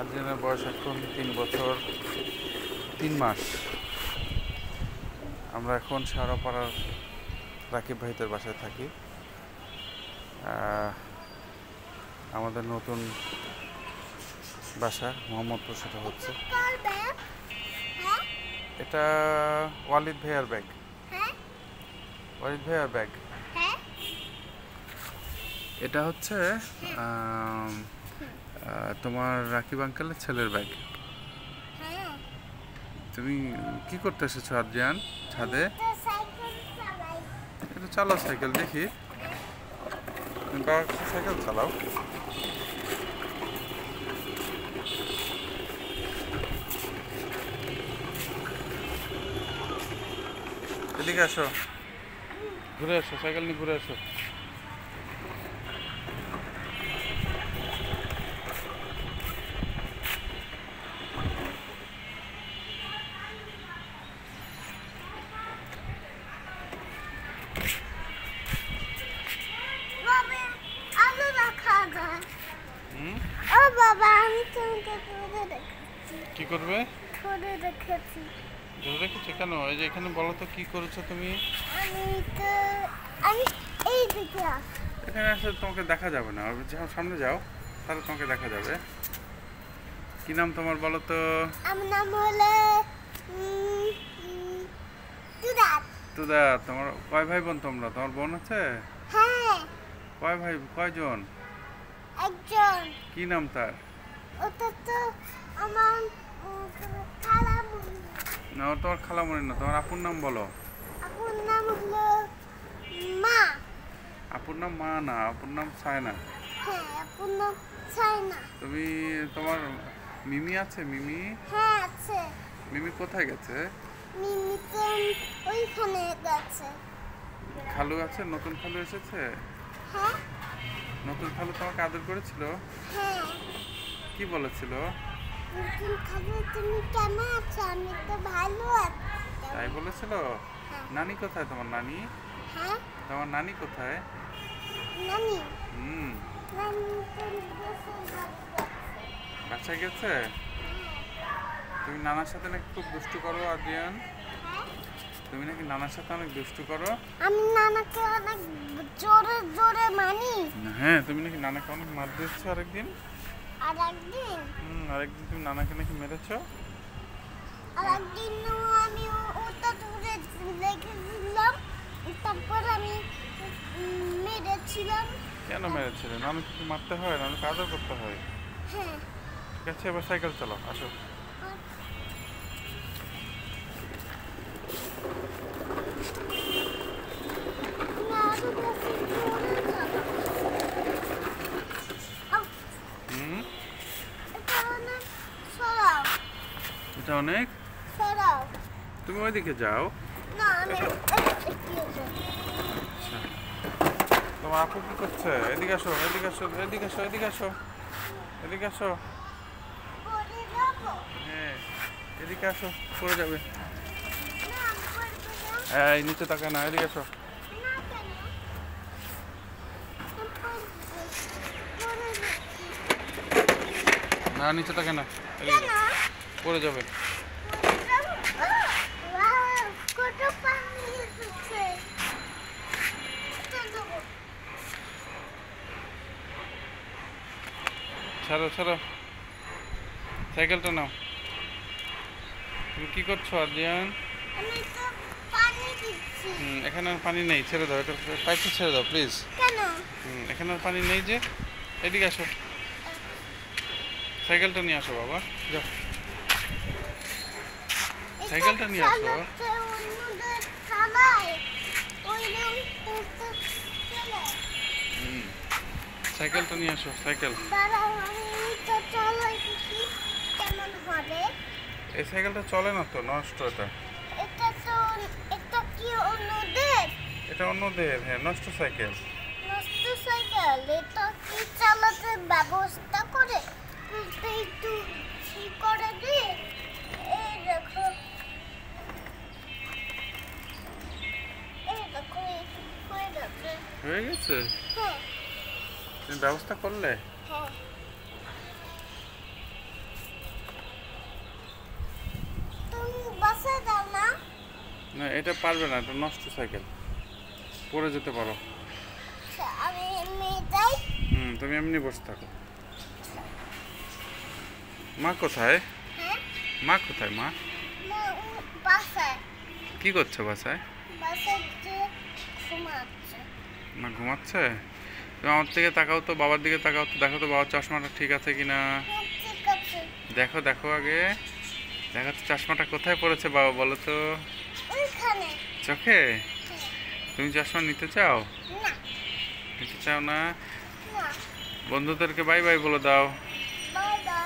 আদ্রিয়ানের বয়স এখন 3 বছর 3 মাস। আমরা এখন শেওড়াপাড়ার রাকিব ভাইদের বাসায় থাকি। আমাদের নতুন বাসা মোহাম্মদপুর, সেটা হচ্ছে এটা ওয়ালিদ ভাইয়ার ব্যাগ। ওয়ালিদ ভাইয়ার ব্যাগ এটা হচ্ছে তোমার রাকিব আঙ্কেলের ছেলের ব্যাগ। তুমি কি করতে এসেছো আদ্রিয়ান ছাদে? একটু চালাও সাইকেল, দেখি তুমি সাইকেল চালাও। এদিকে আসো, ঘুরে আসো, সাইকেল নিয়ে ঘুরে আসো। কি করবে? ধরে রেখেছো কেন? এই যে এখানে বলো তো কি করেছো তুমি? এখানে আসলে তোমাকে দেখা যাবে না, সামনে যাও, তাহলে তোমাকে দেখা যাবে। কি নাম তোমার বলো তো? আমার নাম হলো তুদাত। তুদাত। তোমার কয় ভাই বোন তোমরা? তোমার বোন আছে? হ্যাঁ। কয় ভাই, কয়জন? একজন। কি নাম তার? ওটা তো আমার খালামণি। না, ও তোমার খালামণি না, তোমার আপুর নাম বলো। আপুর নাম হলো মা। আপুর নাম মা না, আপুর নাম সায়না। হ্যাঁ, আপুর নাম সায়না। তুমি, তোমার মিমি আছে? মিমি? হ্যাঁ আছে। মিমি কোথায় গেছে? মিমি তো ওইখানে গেছে। খালু আছে? নতুন খালু এসেছে? হ্যাঁ। নতুন খালু তোমাকে আদর করেছিল? হ্যাঁ। কি বলেছিল? নতুন খালু তুমি কেমন আছো? আমি তো ভালো আছি। তাই বলেছিল? হ্যাঁ। নানি কোথায় তোমার? নানি? হ্যাঁ। তোমার নানি কোথায়? নানি? নানি তো বাসায় গেছে। তুমি নানার সাথে নাকি খুব দুষ্টু করো আদ্রিয়ান? তুমি নাকি নানার সাথে অনেক দুষ্টু করো? আমি নানাকে অনেক জোরে জোরে মানি। হ্যাঁ, তুমি নাকি নানাকে অনেক মার দিয়েছো আরেকদিন। আরেকদিন? আরেকদিন তুমি নানাকে নাকি মেরেছো। আরেকদিন আমি ওটা ধরে লেগে দিলাম, তারপর আমি মেরেছিলাম। কেন মেরেছিলে? নানুকে কি মারতে হয়? নানুকে আদর করতে হয়। হ্যাঁ। ঠিক আছে, এবার সাইকেল চালাও, আসো। এটা অনেক। তুমি ওইদিকে যাও। আচ্ছা, তোমার আপু কি করছে? এদিকে আসো, এদিকে আসো, এদিকে আসো, এদিকে আসো, এদিকে আসো। হ্যাঁ, এদিকে আসো, পড়ে যাবে। এই নিচে তাকায় না, এদিকে আসো। না, নিচে তাকায় না, এদিকে পড়ে যাবে। ছাড়ো, ছাড়ো, সাইকেলটা নাও। তুমি কি করছো আদ্রিয়ান? এখানে আর পানি নেই, ছেড়ে দাও, এটা পাইপটা ছেড়ে দাও প্লিজ। কেন? এখানে আর পানি নেই যে। এদিকে আসো, সাইকেলটা নিয়ে আসো বাবা, যাও, সাইকেলটা নিয়ে আসো। সাইকেলটা নিয়ে আসো, সাইকেল। এই সাইকেলটা চলে না তো, নষ্ট। এটা অন্যদের। হ্যাঁ, নষ্ট সাইকেল। এটা কি চালাতে ব্যবস্থা করে একটু ঠিক করে দি। এই দেখো, হয়ে গেছে। হ্যাঁ। তুমি ব্যবস্থা করলে? হ্যাঁ। তুমি বাসায় দাও না। না এটা পারবে না, এটা নষ্ট সাইকেল, পড়ে যেতে পারো। আচ্ছা, আমি এমনি যাই। তুমি এমনি বসে থাকো। মা কোথায়? হ্যাঁ, মা কোথায়? মা বাসায়। কি করছো বাসায়? বাসায় যে ঘুমাচ্ছে। মা ঘুমাচ্ছে? তুমি আমার দিকে তাকাও তো, বাবার দিকে তাকাও তো, দেখো তো বাবার চশমাটা ঠিক আছে কিনা। হ্যাঁ, ঠিক আছে। দেখো দেখো আগে, দেখো তো চশমাটা কোথায় পড়েছে বাবা, বলো তো। ওইখানে। চোখে? হ্যাঁ। তুমি চশমা নিতে চাও? না, নিতে চাও না? না, বন্ধুদেরকে বাই বাই বলে দাও। Bye bye.